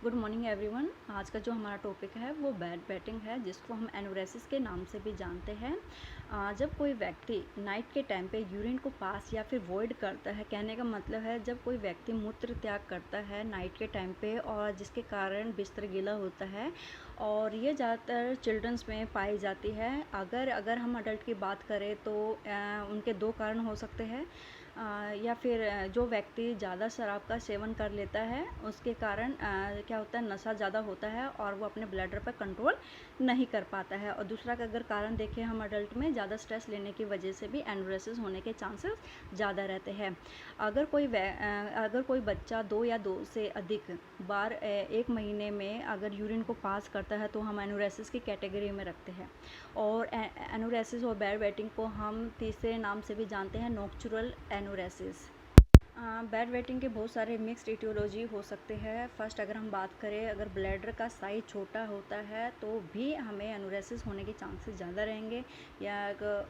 Good morning everyone. आज का जो हमारा टॉपिक है वो बेड वेटिंग है, जिसको हम एनोरेसिस के नाम से भी जानते हैं। जब कोई व्यक्ति नाइट के टाइम पे यूरिन को पास या फिर वॉइड करता है, कहने का मतलब है जब कोई व्यक्ति मूत्र त्याग करता है नाइट के टाइम पे और जिसके कारण बिस्तर गीला होता है, और ये ज़्यादातर चिल्ड्रंस में पाई जाती है। अगर हम अडल्ट की बात करें तो उनके दो कारण हो सकते हैं। या फिर जो व्यक्ति ज़्यादा शराब का सेवन कर लेता है उसके कारण क्या होता है, नशा ज़्यादा होता है और वो अपने ब्लडर पर कंट्रोल नहीं कर पाता है। और दूसरा का अगर कारण देखें हम अडल्ट में, ज़्यादा स्ट्रेस लेने की वजह से भी एनोरेसिस होने के चांसेस ज़्यादा रहते हैं। अगर कोई बच्चा 2 या 2 से अधिक बार एक महीने में अगर यूरिन को पास करता है तो हम एनोरेसिस की कैटेगरी में रखते हैं। और एनोरेसिस और बेड वेटिंग को हम तीसरे नाम से भी जानते हैं, नोक्चुरल एनोरेसिस। बेड वेटिंग के बहुत सारे मिक्स्ड इटियोलॉजी हो सकते हैं। फर्स्ट अगर हम बात करें, अगर ब्लैडर का साइज छोटा होता है तो भी हमें एनोरेसिस होने के चांसेस ज़्यादा रहेंगे।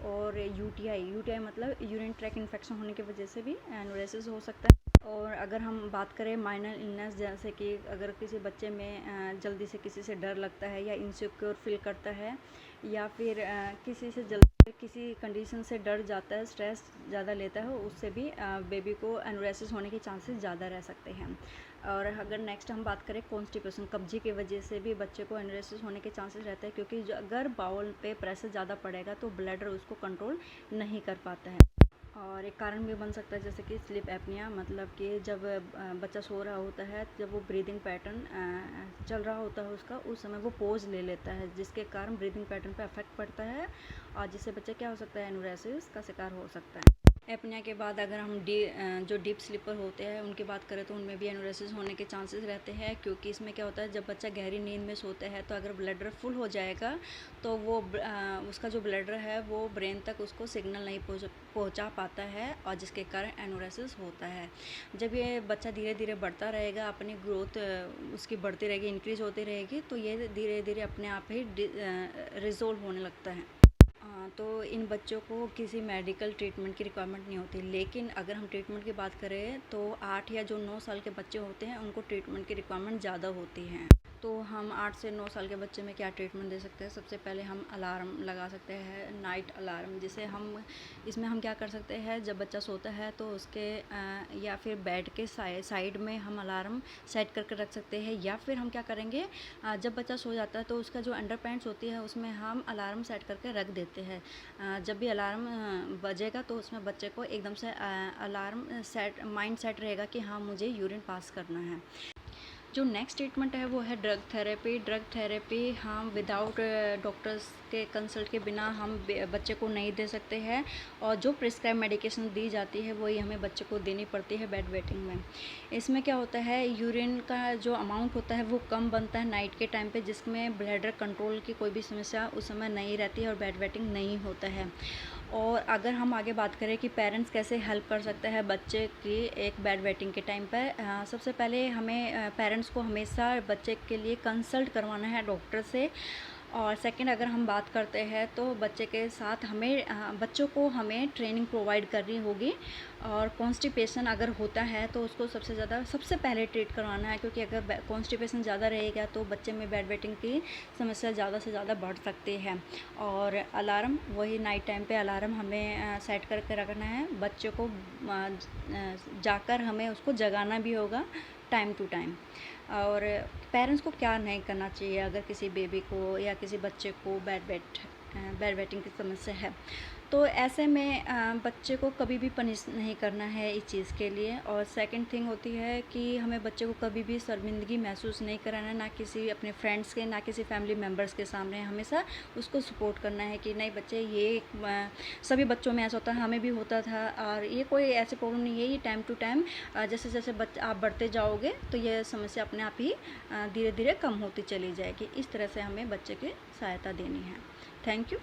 और यूटीआई मतलब यूरिन ट्रैक इन्फेक्शन होने की वजह से भी एनोरेसिस हो सकता है। और अगर हम बात करें माइनर इलनेस, जैसे कि अगर किसी बच्चे में जल्दी से किसी से डर लगता है या इनसिक्योर फील करता है, या फिर किसी से जल्दी किसी कंडीशन से डर जाता है, स्ट्रेस ज़्यादा लेता है, उससे भी बेबी को एनोरेसिस होने के चांसेस ज़्यादा रह सकते हैं। और अगर नेक्स्ट हम बात करें कॉन्स्टिपेशन, कब्जी की वजह से भी बच्चे को एनोरेसिस होने के चांसेस रहते हैं, क्योंकि अगर बाउल पे प्रेशर ज़्यादा पड़ेगा तो ब्लैडर उसको कंट्रोल नहीं कर पाता है। और एक कारण भी बन सकता है जैसे कि स्लीप एपनिया, मतलब कि जब बच्चा सो रहा होता है, जब वो ब्रीदिंग पैटर्न चल रहा होता है उसका, उस समय वो पोज ले लेता है, जिसके कारण ब्रीदिंग पैटर्न पे अफेक्ट पड़ता है और जिससे बच्चा क्या हो सकता है, एनोरेसिस का शिकार हो सकता है। एपनिया के बाद अगर हम जो डीप स्लीपर होते हैं उनकी बात करें तो उनमें भी एनोरेसिस होने के चांसेस रहते हैं, क्योंकि इसमें क्या होता है, जब बच्चा गहरी नींद में सोता है तो अगर ब्लडर फुल हो जाएगा तो वो उसका जो ब्लडर है वो ब्रेन तक उसको सिग्नल नहीं पहुंचा पाता है, और जिसके कारण एनोरेसिस होता है। जब ये बच्चा धीरे धीरे बढ़ता रहेगा, अपनी ग्रोथ उसकी बढ़ती रहेगी, इंक्रीज होती रहेगी, तो ये धीरे धीरे अपने आप ही रिजोल्व होने लगता है। तो इन बच्चों को किसी मेडिकल ट्रीटमेंट की रिक्वायरमेंट नहीं होती। लेकिन अगर हम ट्रीटमेंट की बात करें तो 8 या जो 9 साल के बच्चे होते हैं उनको ट्रीटमेंट की रिक्वायरमेंट ज़्यादा होती है। तो हम 8 से 9 साल के बच्चे में क्या ट्रीटमेंट दे सकते हैं? सबसे पहले हम अलार्म लगा सकते हैं, नाइट अलार्म, जिसे हम इसमें हम क्या कर सकते हैं, जब बच्चा सोता है तो उसके या फिर बेड के साइड में हम अलार्म सेट करके रख सकते हैं। या फिर हम क्या करेंगे, जब बच्चा सो जाता है तो उसका जो अंडर पैंट्स होती है उसमें हम अलार्म सेट करके रख देते हैं। जब भी अलार्म बजेगा तो उसमें बच्चे को एकदम से अलार्म माइंड सेट रहेगा कि हाँ मुझे यूरिन पास करना है। जो नेक्स्ट ट्रीटमेंट है वो है ड्रग थेरेपी। ड्रग थेरेपी हम विदाउट डॉक्टर्स के कंसल्ट के बिना हम बच्चे को नहीं दे सकते हैं, और जो प्रिस्क्राइब मेडिकेशन दी जाती है वही हमें बच्चे को देनी पड़ती है बेड वेटिंग में। इसमें क्या होता है, यूरिन का जो अमाउंट होता है वो कम बनता है नाइट के टाइम पे, जिसमें ब्लैडर कंट्रोल की कोई भी समस्या उस समय नहीं रहती है और बेड वेटिंग नहीं होता है। और अगर हम आगे बात करें कि पेरेंट्स कैसे हेल्प कर सकते हैं बच्चे की एक बेड वेटिंग के टाइम पर, सबसे पहले हमें पेरेंट्स को हमेशा बच्चे के लिए कंसल्ट करवाना है डॉक्टर से। और सेकंड अगर हम बात करते हैं तो बच्चे के साथ बच्चों को हमें ट्रेनिंग प्रोवाइड करनी होगी। और कॉन्स्टिपेशन अगर होता है तो उसको सबसे पहले ट्रीट करवाना है, क्योंकि अगर कॉन्स्टिपेशन ज़्यादा रहेगा तो बच्चे में बेड वेटिंग की समस्या ज़्यादा से ज़्यादा बढ़ सकती है। और अलार्म, वही नाइट टाइम पे अलार्म हमें सेट करके रखना है, बच्चे को जाकर हमें उसको जगाना भी होगा टाइम टू टाइम। और पेरेंट्स को क्या नहीं करना चाहिए अगर किसी बेबी को या किसी बच्चे को बेड वेटिंग की समस्या है, तो ऐसे में बच्चे को कभी भी पनिश नहीं करना है इस चीज़ के लिए। और सेकंड थिंग होती है कि हमें बच्चे को कभी भी शर्मिंदगी महसूस नहीं कराना है, ना किसी अपने फ्रेंड्स के, ना किसी फैमिली मेम्बर्स के सामने। हमेशा उसको सपोर्ट करना है कि नहीं बच्चे, ये सभी बच्चों में ऐसा होता है, हमें भी होता था, और ये कोई ऐसी प्रॉब्लम नहीं है, ये टाइम टू टाइम जैसे जैसे आप बढ़ते जाओगे तो ये समस्या अपने आप ही धीरे धीरे कम होती चली जाएगी। इस तरह से हमें बच्चे की सहायता देनी है। Thank you.